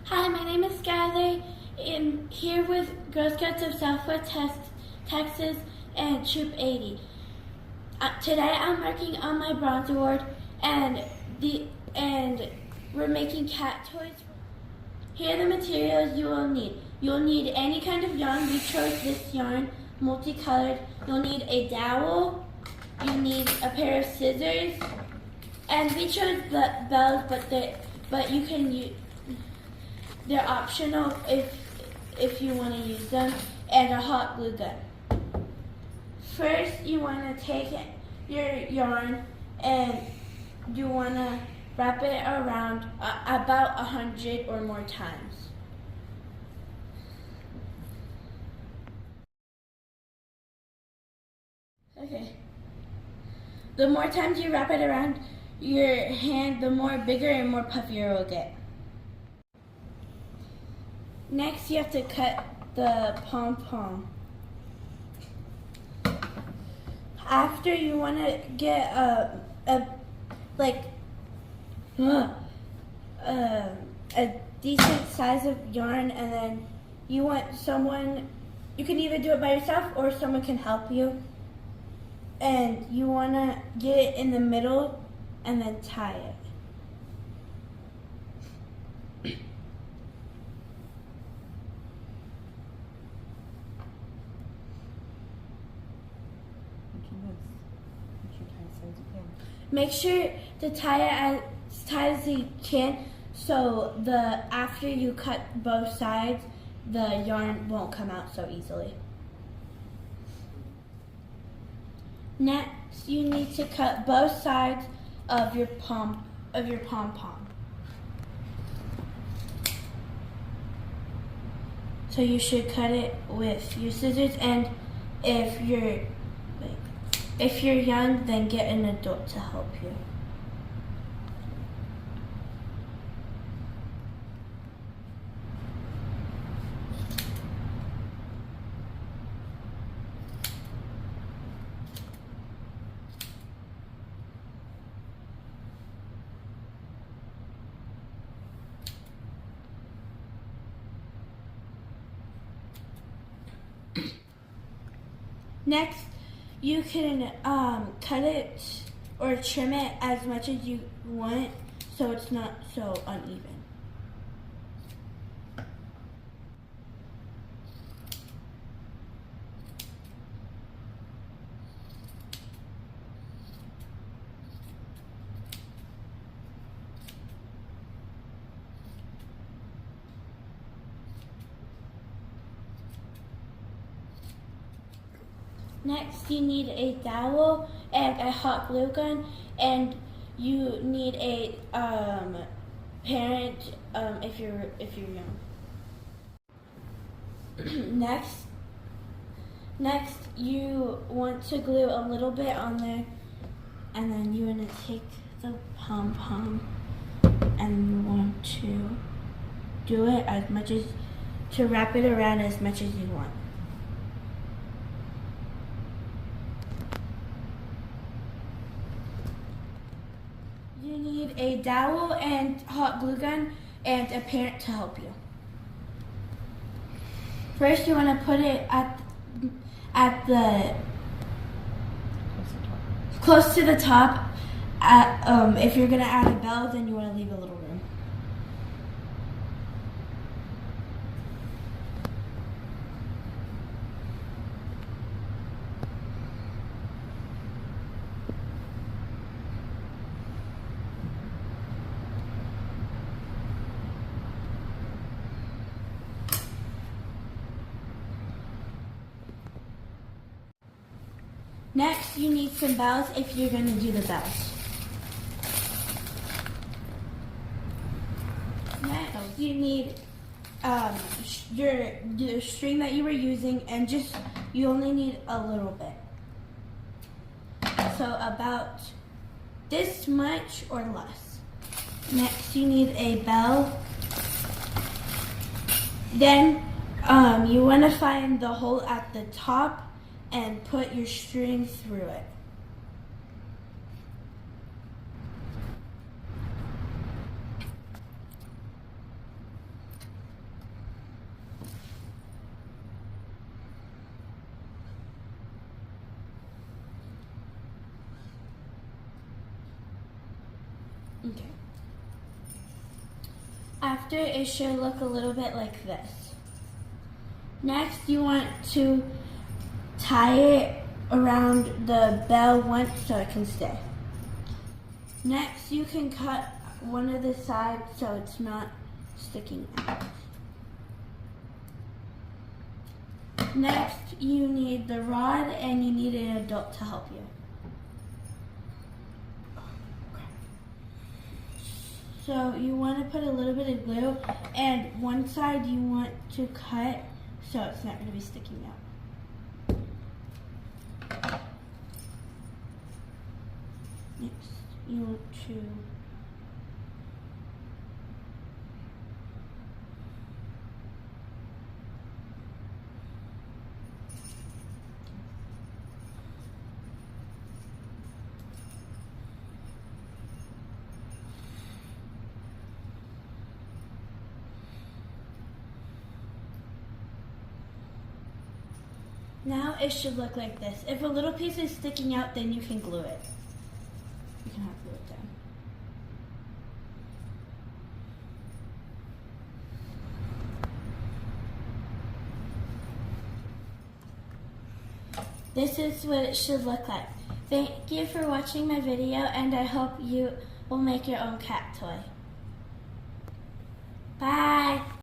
Hi, my name is Skylar. I'm here with Girl Scouts of Southwest Texas and Troop 80. Today I'm working on my bronze award and we're making cat toys. Here are the materials you will need. You'll need any kind of yarn. We chose this yarn, multicolored. You'll need a dowel. You need a pair of scissors. And we chose the bells, but you can use. They're optional if you want to use them, and a hot glue gun. First, you want to take your yarn and you want to wrap it around about 100 or more times. Okay. The more times you wrap it around your hand, the more bigger and more puffier it will get. Next, you have to cut the pom-pom. After, you want to get a decent size of yarn, and then you want someone. You can either do it by yourself or someone can help you. And you want to get it in the middle and then tie it. Make sure to tie it as tight as you can, so after you cut both sides, the yarn won't come out so easily. Next, you need to cut both sides of your pom-pom. So you should cut it with your scissors, and if you're young, then get an adult to help you. Next, you can cut it or trim it as much as you want so it's not so uneven. Next, you need a dowel and a hot glue gun, and you need a parent if you're young. Next, you want to glue a little bit on there, and then you want to take the pom-pom and you want to do it to wrap it around as much as you want. You need a dowel and hot glue gun and a parent to help you. First, you want to put it at the close to the top. If you're going to add a bell, then you want to leave a little room. Next, you need some bells if you're going to do the bells. Next, you need the string that you were using, and you only need a little bit. So about this much or less. Next, you need a bell. Then you want to find the hole at the top and put your string through it. After, it should look a little bit like this. Next, you want to tie it around the bell once so it can stay. Next, you can cut one of the sides so it's not sticking out. Next, you need the rod and you need an adult to help you. So you want to put a little bit of glue, and one side you want to cut so it's not going to be sticking out. Next, you want to now it should look like this. If a little piece is sticking out, then you can glue it. You can glue it down. This is what it should look like. Thank you for watching my video, and I hope you will make your own cat toy. Bye!